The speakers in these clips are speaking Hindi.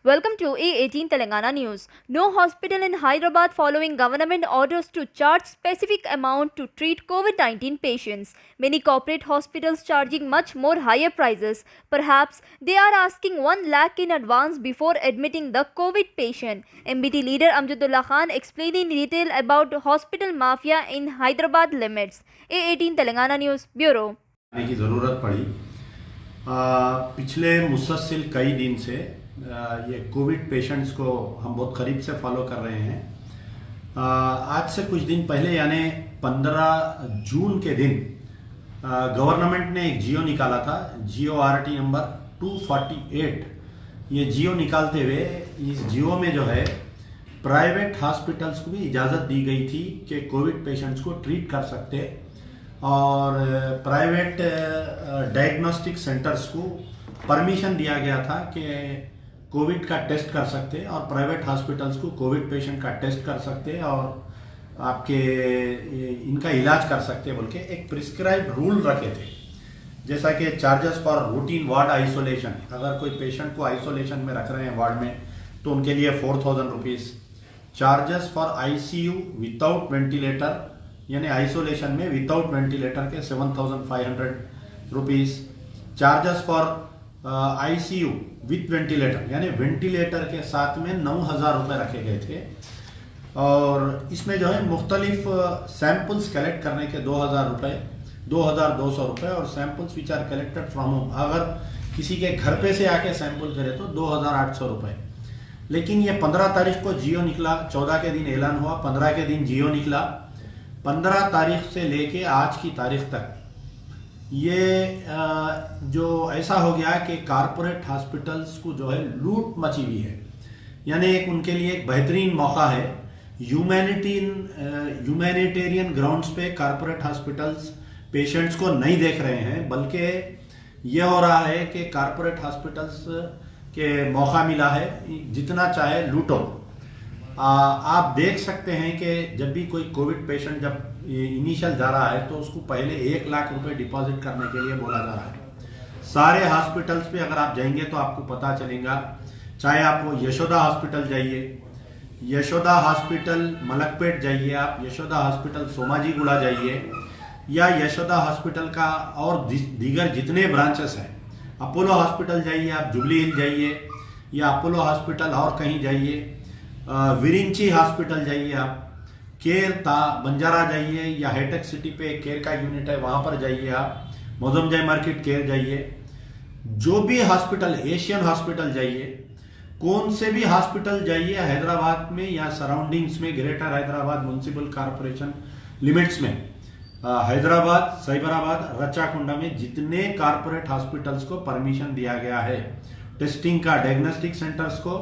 Welcome to A18 Telangana News. No hospital in Hyderabad following government orders to charge specific amount to treat COVID-19 patients. Many corporate hospitals charging much more higher prices. Perhaps they are asking 1 lakh in advance before admitting the COVID patient. MBT leader Amjadullah Khan explained in detail about hospital mafia in Hyderabad limits. A18 Telangana News Bureau. की ज़रूरत पड़ी। पिछले मुसलसल कई दिन से ये कोविड पेशेंट्स को हम बहुत करीब से फॉलो कर रहे हैं। आज से कुछ दिन पहले यानी 15 जून के दिन गवर्नमेंट ने एक जियो निकाला था, जियो आरटी नंबर 248। ये जियो निकालते हुए इस जियो में जो है प्राइवेट हॉस्पिटल्स को भी इजाज़त दी गई थी कि कोविड पेशेंट्स को ट्रीट कर सकते और प्राइवेट डायग्नोस्टिक सेंटर्स को परमिशन दिया गया था कि कोविड का टेस्ट कर सकते और प्राइवेट हॉस्पिटल्स को कोविड पेशेंट का टेस्ट कर सकते और आपके इनका इलाज कर सकते बोल के एक प्रिस्क्राइब रूल रखे थे। जैसा कि charges for routine ward isolation, अगर कोई पेशेंट को आइसोलेशन में रख रहे हैं वार्ड में तो उनके लिए 4,000 rupees. Charges for ICU without ventilator यानी आइसोलेशन में विदाउट वेंटिलेटर के 7,500 rupees. Charges for ICU with ventilator यानी वेंटिलेटर के साथ में 9,000 रुपये रखे गए थे। और इसमें जो है मुख्तलिफ सैम्पल्स कलेक्ट करने के 2,000 रुपये, 2,200 रुपये और samples which are collected from home, अगर किसी के घर पे से आके सैंपल करे तो 2,800 रुपये। लेकिन ये 15 तारीख को जियो निकला, 14 के दिन ऐलान हुआ, 15 के दिन जियो निकला। 15 तारीख से लेके आज की तारीख तक ये जो ऐसा हो गया कि कारपोरेट हॉस्पिटल्स को जो है लूट मची हुई है। यानी एक उनके लिए एक बेहतरीन मौका है। ह्यूमैनिटेरियन ग्राउंड्स पे कारपोरेट हॉस्पिटल्स पेशेंट्स को नहीं देख रहे हैं, बल्कि ये हो रहा है कि कारपोरेट हॉस्पिटल्स के मौका मिला है, जितना चाहे लूटो। आप देख सकते हैं कि जब भी कोई कोविड पेशेंट जब इनिशियल जा रहा है तो उसको पहले 1 लाख रुपए डिपॉजिट करने के लिए बोला जा रहा है। सारे हॉस्पिटल्स पे अगर आप जाएंगे तो आपको पता चलेगा, चाहे आप वो यशोदा हॉस्पिटल जाइए, यशोदा हॉस्पिटल मलकपेट जाइए, आप यशोदा हॉस्पिटल सोमाजी गुड़ा जाइए या यशोदा हॉस्पिटल का और दीगर जितने ब्रांचेस हैं, अपोलो हॉस्पिटल जाइए, आप जुबली हिल जाइए या अपोलो हॉस्पिटल और कहीं जाइए, विरिंची हॉस्पिटल जाइए, आप केयर बंजारा जाइए या हाईटेक सिटी पे केयर का यूनिट है वहां पर जाइए, आप मोजमजाई मार्केट केयर जाइए, जो भी हॉस्पिटल, एशियन हॉस्पिटल जाइए, कौन से भी हॉस्पिटल जाइए हैदराबाद में या सराउंडिंग्स में, greater Hyderabad municipal corporation limits में, हैदराबाद, साइबराबाद, रचाकुंडा में जितने कॉर्पोरेट हॉस्पिटल्स को परमिशन दिया गया है टेस्टिंग का, डायग्नोस्टिक सेंटर्स को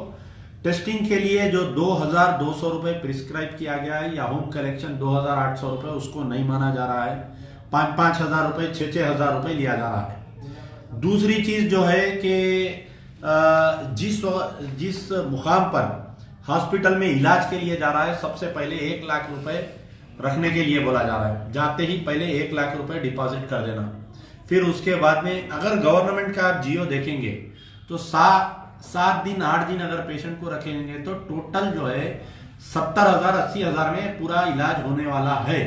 टेस्टिंग के लिए जो 2,200 रुपये प्रिस्क्राइब किया गया है या होम कलेक्शन 2,800 रुपये, उसको नहीं माना जा रहा है। 5,000 रुपये, 6,000 रुपये लिया जा रहा है। दूसरी चीज जो है कि जिस मुकाम पर हॉस्पिटल में इलाज के लिए जा रहा है, सबसे पहले 1 लाख रुपए रखने के लिए बोला जा रहा है। जाते ही पहले 1 लाख रुपए डिपॉजिट कर देना, फिर उसके बाद में अगर गवर्नमेंट का आप जियो देखेंगे तो 7 दिन 8 दिन अगर पेशेंट को रखेंगे तो टोटल जो है 70,000 80,000 में पूरा इलाज होने वाला है।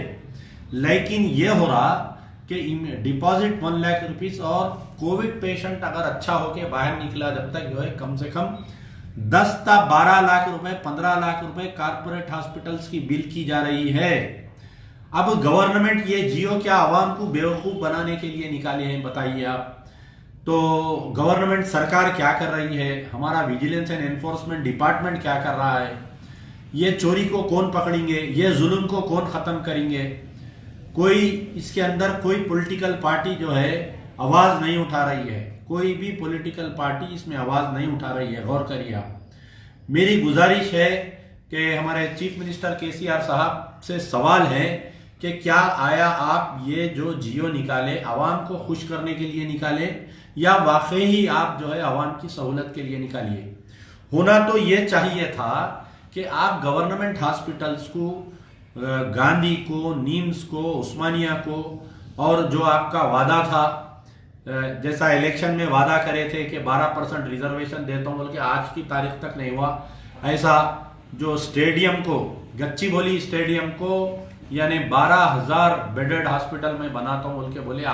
लेकिन ये हो रहा कि डिपॉजिट 1 लाख रुपीस और कोविड पेशेंट अगर अच्छा होके बाहर निकला जब तक जो है कम से कम 10 से 12 लाख रुपए, 15 लाख रुपए कारपोरेट हॉस्पिटल्स की बिल की जा रही है। अब गवर्नमेंट ये जियो क्या आवाम को बेवकूफ बनाने के लिए निकाले हैं, बताइए आप। तो गवर्नमेंट सरकार क्या कर रही है, हमारा विजिलेंस एंड एनफोर्समेंट डिपार्टमेंट क्या कर रहा है, ये चोरी को कौन पकड़ेंगे, ये जुल्म को कौन खत्म करेंगे? कोई इसके अंदर कोई पॉलिटिकल पार्टी जो है आवाज नहीं उठा रही है, कोई भी पॉलिटिकल पार्टी इसमें आवाज नहीं उठा रही है। गौर करिए आप। मेरी गुजारिश है कि हमारे चीफ मिनिस्टर KCR साहब से सवाल है कि क्या आया आप ये जो जियो निकाले आवाम को खुश करने के लिए निकाले या वाकई ही आप जो है आवाम की सहूलत के लिए निकालिए? होना तो ये चाहिए था कि आप गवर्नमेंट हॉस्पिटल्स को, गांधी को, नीम्स को, उस्मानिया को और जो आपका वादा था जैसा इलेक्शन में वादा करे थे कि 12% रिजर्वेशन देता हूं बोल के आज की तारीख तक नहीं हुआ। ऐसा जो स्टेडियम को, गच्चीबोली स्टेडियम को यानी 12,000 बेडेड हॉस्पिटल में बनाता हूं बोल के बोले